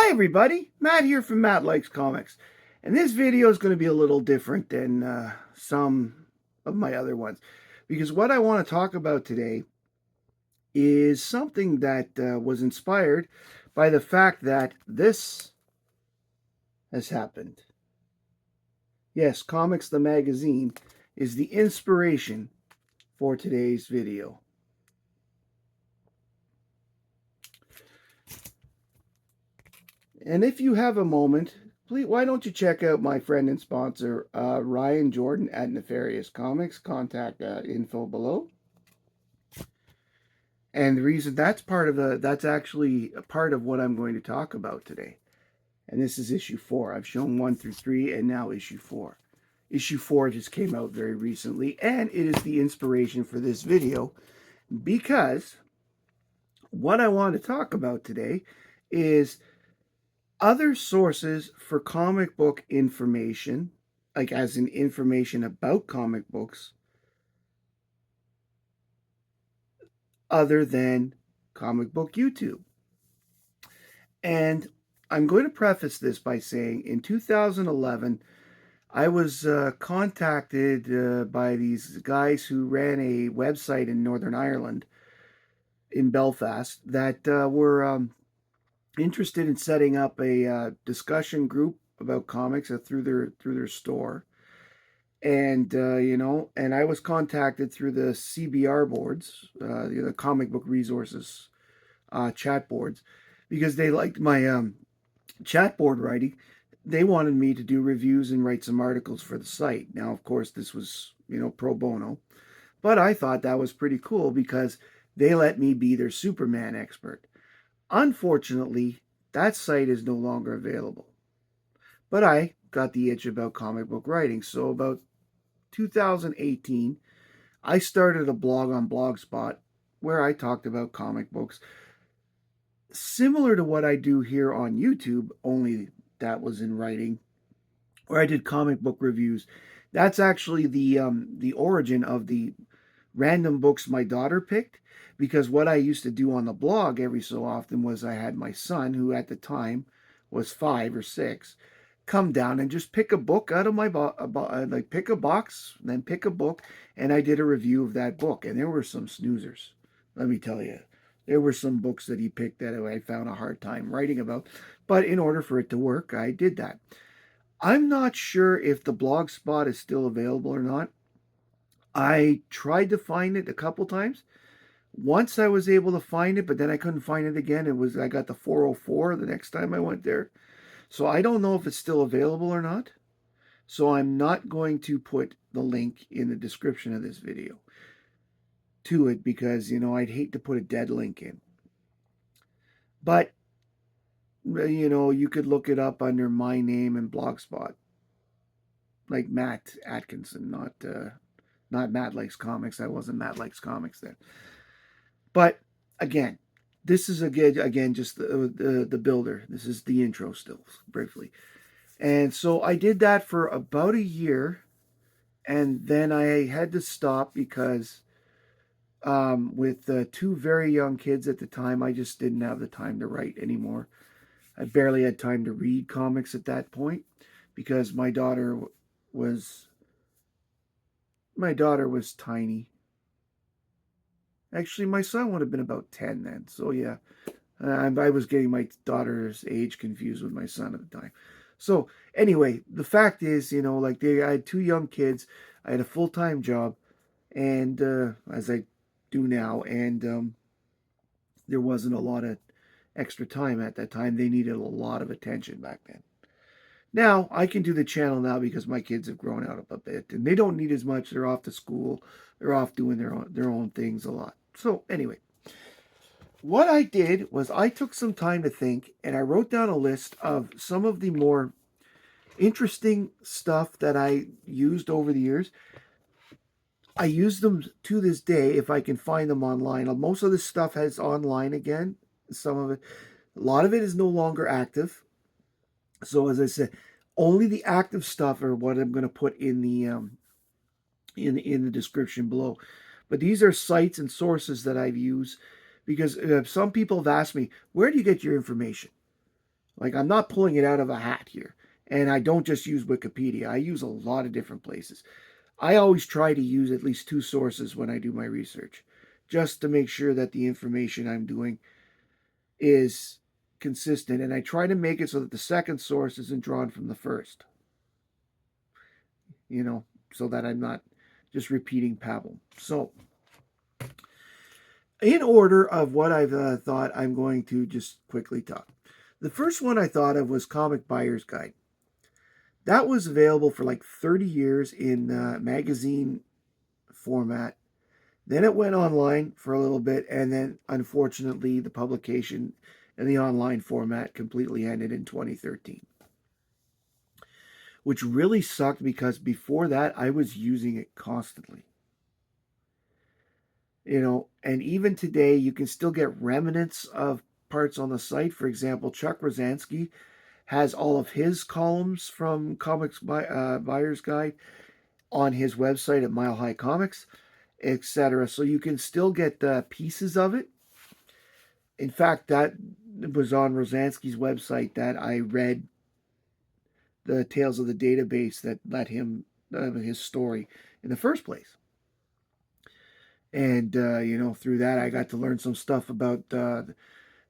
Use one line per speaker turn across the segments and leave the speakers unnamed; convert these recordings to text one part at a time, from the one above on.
Hi everybody, Matt here from Matt Likes Comics. And this video is going to be a little different than some of my other ones. Because what I want to talk about today is something that was inspired by the fact that this has happened. Yes, Comics the Magazine is the inspiration for today's video. And if you have a moment, please, why don't you check out my friend and sponsor, Ryan Jordan at Nefarious Comics. Contact info below. And the reason that's actually a part of what I'm going to talk about today. And this is issue 4. I've shown 1 through 3 and now issue 4. Issue 4 just came out very recently, and it is the inspiration for this video because what I want to talk about today is other sources for comic book information, like as in information about comic books, other than Comic Book YouTube. And I'm going to preface this by saying in 2011, I was contacted by these guys who ran a website in Northern Ireland, in Belfast, that were interested in setting up a discussion group about comics through their store. And and I was contacted through the CBR boards, the comic book resources chat boards, because they liked my chat board writing. They wanted me to do reviews and write some articles for the site. Now, of course, this was pro bono, but I thought that was pretty cool because they let me be their Superman expert. Unfortunately, that site is no longer available. But I got the itch about comic book writing. So about 2018, I started a blog on Blogspot where I talked about comic books, similar to what I do here on YouTube, only that was in writing, where I did comic book reviews. That's actually the origin of the random books my daughter picked, because what I used to do on the blog every so often was I had my son, who at the time was 5 or 6, come down and just pick a book out of my like pick a box, then pick a book, and I did a review of that book. And there were some snoozers, let me tell you. There were some books that he picked that I found a hard time writing about, but in order for it to work, I did that. I'm not sure if the blog spot is still available or not. I tried to find it a couple times. Once I was able to find it, but then I couldn't find it again. I got the 404 the next time I went there. So I don't know if it's still available or not. So I'm not going to put the link in the description of this video to it because, I'd hate to put a dead link in. But, you could look it up under my name and Blogspot. Like Matt Atkinson, not Matt Likes Comics. I wasn't Matt Likes Comics then. But again, this is again just the builder. This is the intro still, briefly. And so I did that for about a year, and then I had to stop because with 2 very young kids at the time, I just didn't have the time to write anymore. I barely had time to read comics at that point because my daughter was tiny. Actually, my son would have been about 10 then. So yeah, I was getting my daughter's age confused with my son at the time. So anyway, the fact is, I had 2 young kids. I had a full-time job, and as I do now, and there wasn't a lot of extra time at that time. They needed a lot of attention back then. Now I can do the channel now because my kids have grown out a bit, and they don't need as much. They're off to school. They're off doing their own things a lot. So anyway, what I did was I took some time to think, and I wrote down a list of some of the more interesting stuff that I used over the years. I use them to this day if I can find them online. Most of this stuff has online again. Some of it, a lot of it is no longer active. So as I said, only the active stuff are what I'm going to put in the in the description below. But these are sites and sources that I've used because some people have asked me, where do you get your information? Like, I'm not pulling it out of a hat here. And I don't just use Wikipedia, I use a lot of different places. I always try to use at least two sources when I do my research, just to make sure that the information I'm doing is consistent. And I try to make it so that the second source isn't drawn from the first, you know, so that I'm not just repeating Pablo. So, in order of what I've thought, I'm going to just quickly talk. The first one I thought of was Comic Buyer's Guide. That was available for like 30 years in magazine format. Then it went online for a little bit, and then unfortunately, the publication in the online format completely ended in 2013, which really sucked because before that, I was using it constantly. And even today, you can still get remnants of parts on the site. For example, Chuck Rosansky has all of his columns from Buyer's Guide on his website at Mile High Comics, etc. So you can still get pieces of it. In fact, that was on Rosansky's website that I read the Tales of the Database that led him his story in the first place. And through that, I got to learn some stuff about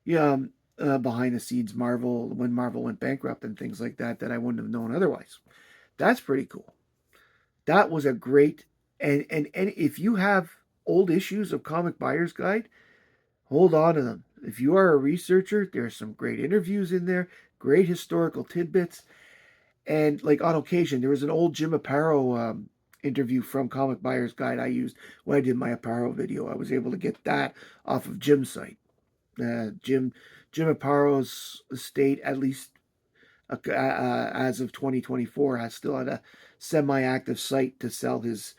behind the scenes Marvel, when Marvel went bankrupt and things like that I wouldn't have known otherwise. That's pretty cool. That was a great and if you have old issues of Comic Buyer's Guide, hold on to them. If you are a researcher, there's some great interviews in there, great historical tidbits, and like on occasion, there was an old Jim Aparo interview from Comic Buyer's Guide I used when I did my Aparo video. I was able to get that off of Jim's site. Jim Aparo's estate, at least as of 2024, has still had a semi-active site to sell his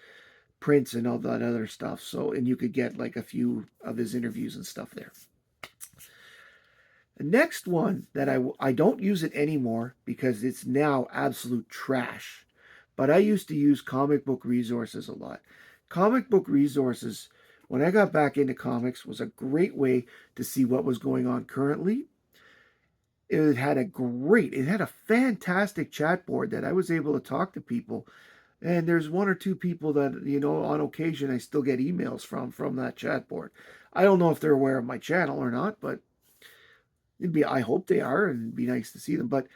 prints and all that other stuff. So, and you could get like a few of his interviews and stuff there. The next one that I don't use it anymore because it's now absolute trash. But I used to use Comic Book Resources a lot. Comic Book Resources, when I got back into comics, was a great way to see what was going on currently. It had a fantastic chat board that I was able to talk to people. And there's one or two people that, on occasion I still get emails from that chat board. I don't know if they're aware of my channel or not, but I hope they are, and it'd be nice to see them. But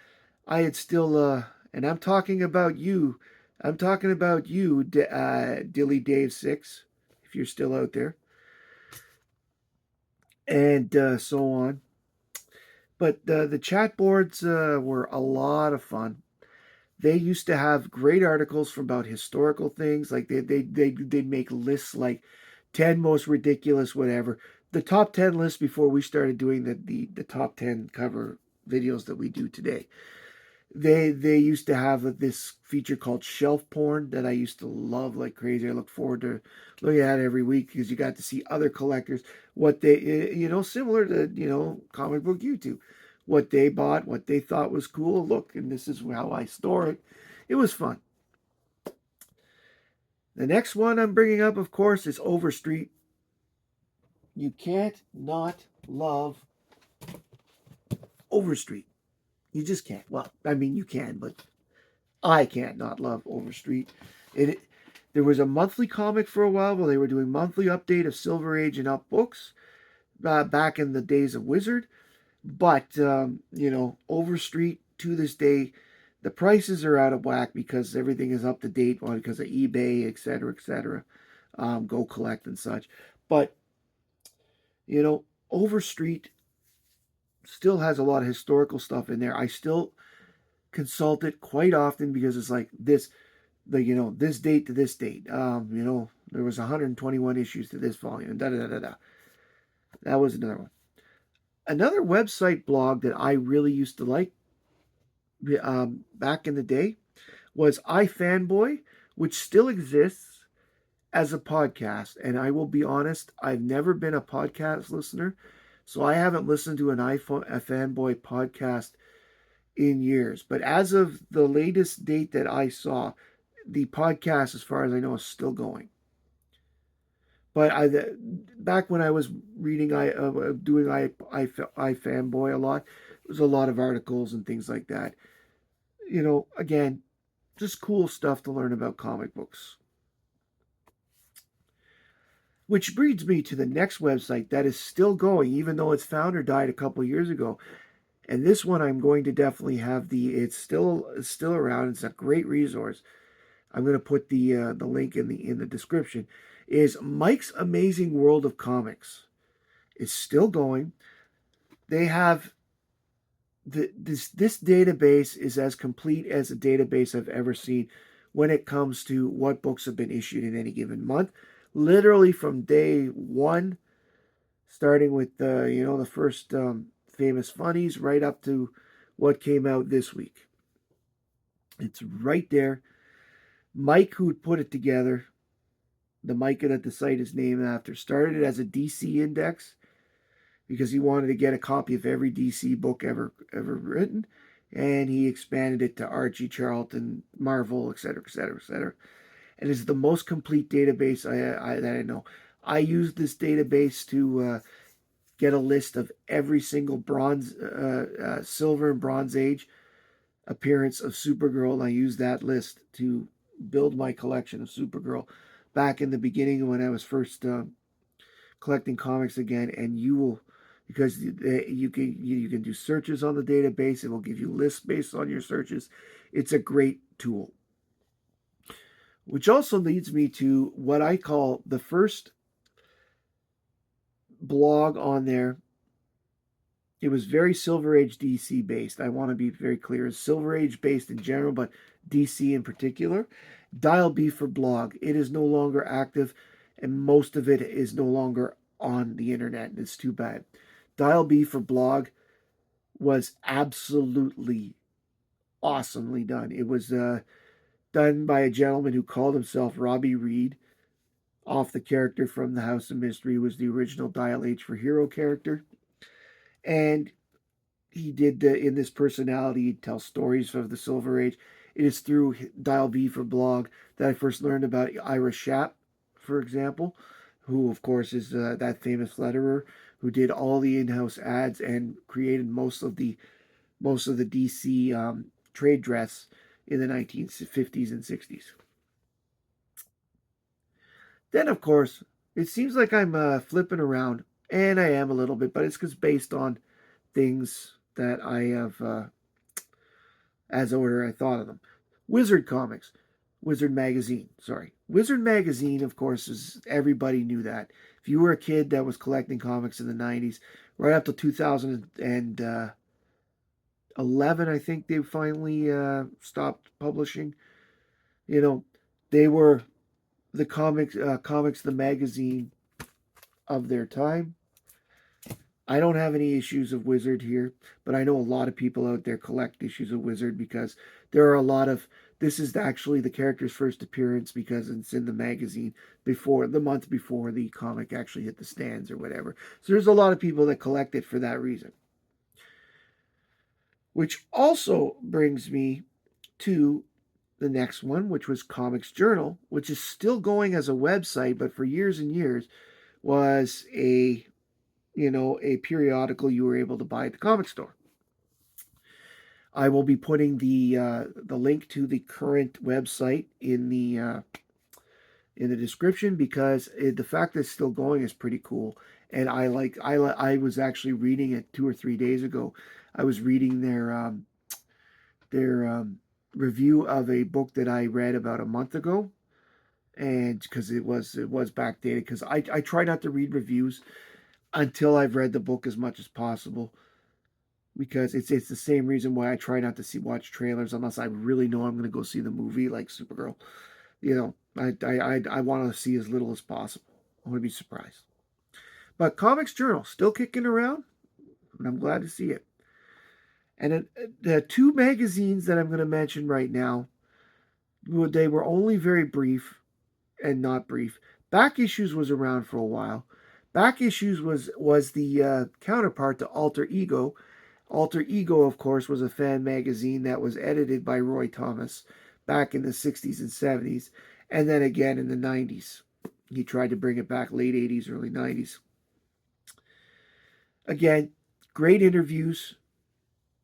I had still, and I'm talking about you. I'm talking about you, Dilly Dave 6, if you're still out there, and so on. But the chat boards were a lot of fun. They used to have great articles about historical things. Like they'd make lists like 10 most ridiculous whatever. The top 10 list before we started doing the top 10 cover videos that we do today. They used to have this feature called shelf porn that I used to love like crazy. I look forward to looking at it every week because you got to see other collectors, what they, similar to, comic book YouTube, what they bought, what they thought was cool. Look, and this is how I store it. It was fun. The next one I'm bringing up, of course, is Overstreet. You can't not love Overstreet. You just can't. Well, I mean, you can, but I can't not love Overstreet. There was a monthly comic for a while where they were doing monthly update of Silver Age and up books back in the days of Wizard. But, Overstreet to this day, the prices are out of whack because everything is up to date because of eBay, etc., etc. Go collect and such. But, Overstreet still has a lot of historical stuff in there. I still consult it quite often because it's like this date to this date. There was 121 issues to this volume. Da da da da. That was another one. Another website blog that I really used to like back in the day was iFanboy, which still exists as a podcast. And I will be honest, I've never been a podcast listener, so I haven't listened to a Fanboy podcast in years. But as of the latest date that I saw, the podcast, as far as I know, is still going. But back when I was reading, doing I Fanboy a lot, There's a lot of articles and things like that. Again, just cool stuff to learn about comic books. Which brings me to the next website that is still going, even though its founder died a couple years ago. And this one I'm going to definitely have it's still around. It's a great resource. I'm going to put the link in the description. Is Mike's Amazing World of Comics. It's still going. They have this database is as complete as a database I've ever seen when it comes to what books have been issued in any given month. Literally from day one, starting with the first famous funnies right up to what came out this week. It's right there. Mike, who put it together, the Mike that the site is named after, started it as a DC index because he wanted to get a copy of every DC book ever written, and he expanded it to Archie, Charlton, Marvel, etc., etc., etc. And it's the most complete database that I know. I use this database to get a list of every single silver and bronze age appearance of Supergirl, and I use that list to build my collection of Supergirl back in the beginning when I was first collecting comics again. And you will, because you can do searches on the database. It will give you lists based on your searches. It's a great tool. Which also leads me to what I call the first blog on there. It was very Silver Age DC based. I want to be very clear. It's Silver Age based in general, but DC in particular. Dial B for blog. It is no longer active, and most of it is no longer on the internet. It's too bad. Dial B for blog was absolutely awesomely done. It was done by a gentleman who called himself Robbie Reed, off the character from the House of Mystery, was the original Dial H for Hero character. And he did in this personality, he'd tell stories of the Silver Age. It is through Dial B for blog that I first learned about Ira Shapp, for example, who of course is that famous letterer who did all the in-house ads and created most of the DC trade dress in the 1950s and 60s. Then, of course, it seems like I'm flipping around, and I am a little bit, but it's because based on things that I have, as order I thought of them. Wizard Comics. Wizard Magazine, sorry. Wizard Magazine, of course, is everybody knew that. If you were a kid that was collecting comics in the 90s, right up to 2011, I think they finally stopped publishing. You know, they were the the magazine of their time. I don't have any issues of Wizard here, but I know a lot of people out there collect issues of Wizard because there are a lot of. This is actually the character's first appearance because it's in the magazine the month before the comic actually hit the stands or whatever. So there's a lot of people that collect it for that reason. Which also brings me to the next one, which was Comics Journal, which is still going as a website, but for years and years was a periodical you were able to buy at the comic store. I will be putting the link to the current website in the description because the fact that it's still going is pretty cool. And I was actually reading it 2 or 3 days ago. I was reading their review of a book that I read about a month ago, and because it was backdated. Because I try not to read reviews until I've read the book as much as possible, because it's the same reason why I try not to watch trailers unless I really know I'm going to go see the movie, like Supergirl. I want to see as little as possible. I want to be surprised. But Comics Journal still kicking around, and I'm glad to see it. And the two magazines that I'm going to mention right now, they were only very brief and not brief. Back Issues was around for a while. Back Issues was the counterpart to Alter Ego. Alter Ego, of course, was a fan magazine that was edited by Roy Thomas back in the 60s and 70s, and then again in the 90s. He tried to bring it back late 80s, early 90s. Again, great interviews,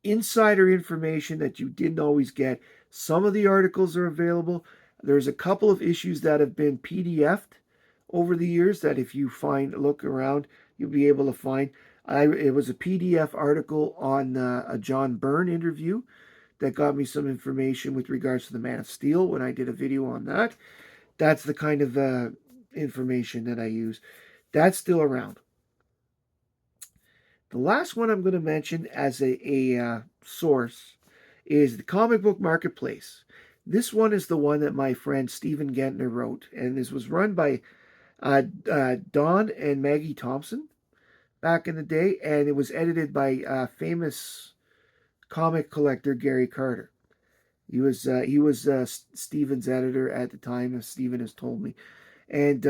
insider information that you didn't always get. Some of the articles are available. There's a couple of issues that have been PDF'd over the years that if you look around, you'll be able to find. It was a PDF article on a John Byrne interview that got me some information with regards to the Man of Steel when I did a video on that. That's the kind of information that I use. That's still around. The last one I'm going to mention as a source is the Comic Book Marketplace. This one is the one that my friend Stephen Gentner wrote, and this was run by Don and Maggie Thompson back in the day, and it was edited by famous comic collector Gary Carter. He was Stephen's editor at the time, as Stephen has told me. And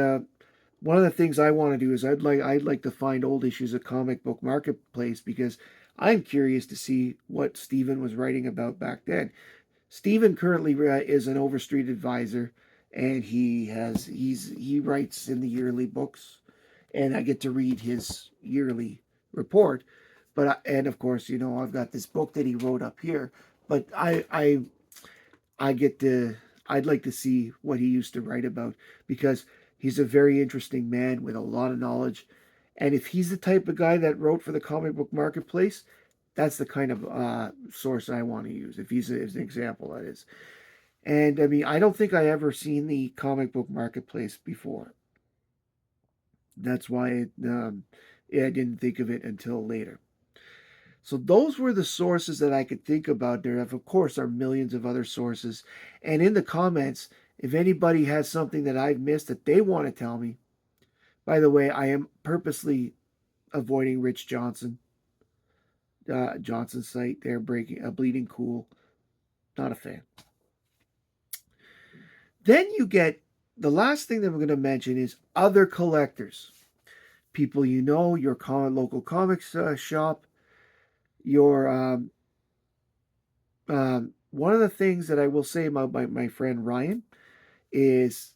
one of the things I want to do is I'd like to find old issues of Comic Book Marketplace because I'm curious to see what Stephen was writing about back then. Stephen currently is an Overstreet advisor, and he writes in the yearly books, and I get to read his yearly report. But and of course, I've got this book that he wrote up here. But I get to I'd like to see what he used to write about because he's a very interesting man with a lot of knowledge. And if he's the type of guy that wrote for the comic book marketplace, that's the kind of source I want to use. If he's an example, that is. And I mean, I don't think I ever seen the comic book marketplace before. That's why I didn't think of it until later. So those were the sources that I could think about. There, of course, are millions of other sources. And in the comments, if anybody has something that I've missed that they want to tell me, by the way, I am purposely avoiding Rich Johnson's site. They're bleeding cool. Not a fan. Then you get the last thing that I'm going to mention is other collectors, people your local comics shop, your one of the things that I will say about my friend Ryan is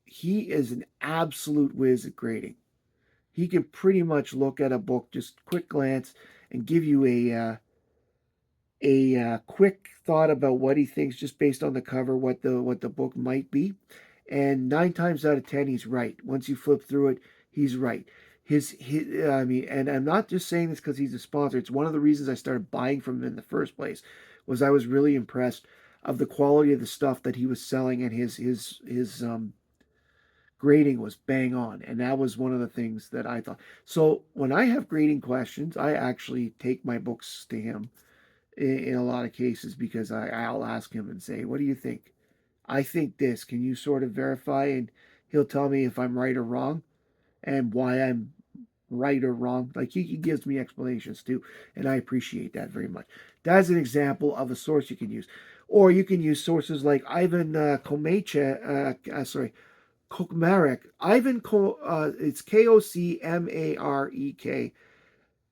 he is an absolute whiz at grading. He can pretty much look at a book, just quick glance, and give you a quick thought about what he thinks just based on the cover, what the book might be. And 9 times out of 10, he's right. Once you flip through it, he's right. I mean, and I'm not just saying this because he's a sponsor. It's one of the reasons I started buying from him in the first place. Was I was really impressed of the quality of the stuff that he was selling, and his grading was bang on. And that was one of the things that I thought. So when I have grading questions, I actually take my books to him in a lot of cases because I'll ask him and say, "What do you think? I think this. Can you sort of verify?" And he'll tell me if I'm right or wrong and why I'm right or wrong. Like he gives me explanations too, and I appreciate that very much. That's an example of a source you can use. Or you can use sources like Ivan Kokmarek. It's Kocmarek.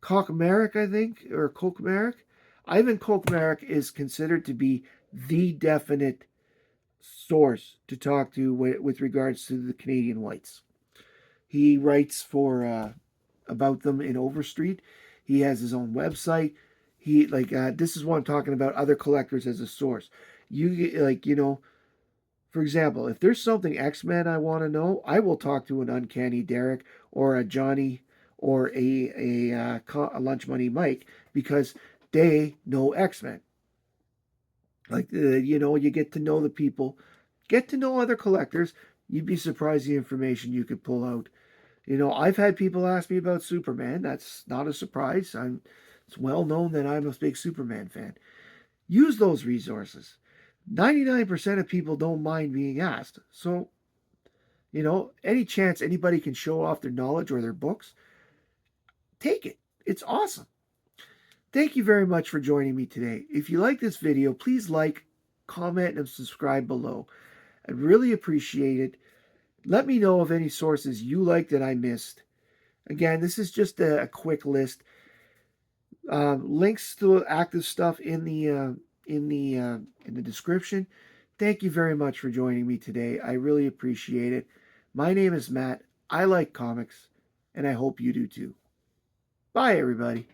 Kokmarek, I think, or Kokmarek. Ivan Kokmarek is considered to be the definite source to talk to with regards to the Canadian Whites. He writes for about them in Overstreet. He has his own website. This is what I'm talking about. Other collectors as a source. For example, if there's something X-Men I want to know, I will talk to an Uncanny Derek or a Johnny or a Lunch Money Mike because they know X-Men. You get to know the people, get to know other collectors. You'd be surprised the information you could pull out. I've had people ask me about Superman. That's not a surprise. It's well known that I'm a big Superman fan. Use those resources. 99% of people don't mind being asked. So, any chance anybody can show off their knowledge or their books, take it. It's awesome. Thank you very much for joining me today. If you like this video, please like, comment, and subscribe below. I'd really appreciate it. Let me know of any sources you like that I missed. Again, this is just a quick list. Links to active stuff in the description. Thank you very much for joining me today. I really appreciate it. My name is Matt. I like comics, and I hope you do too. Bye, everybody.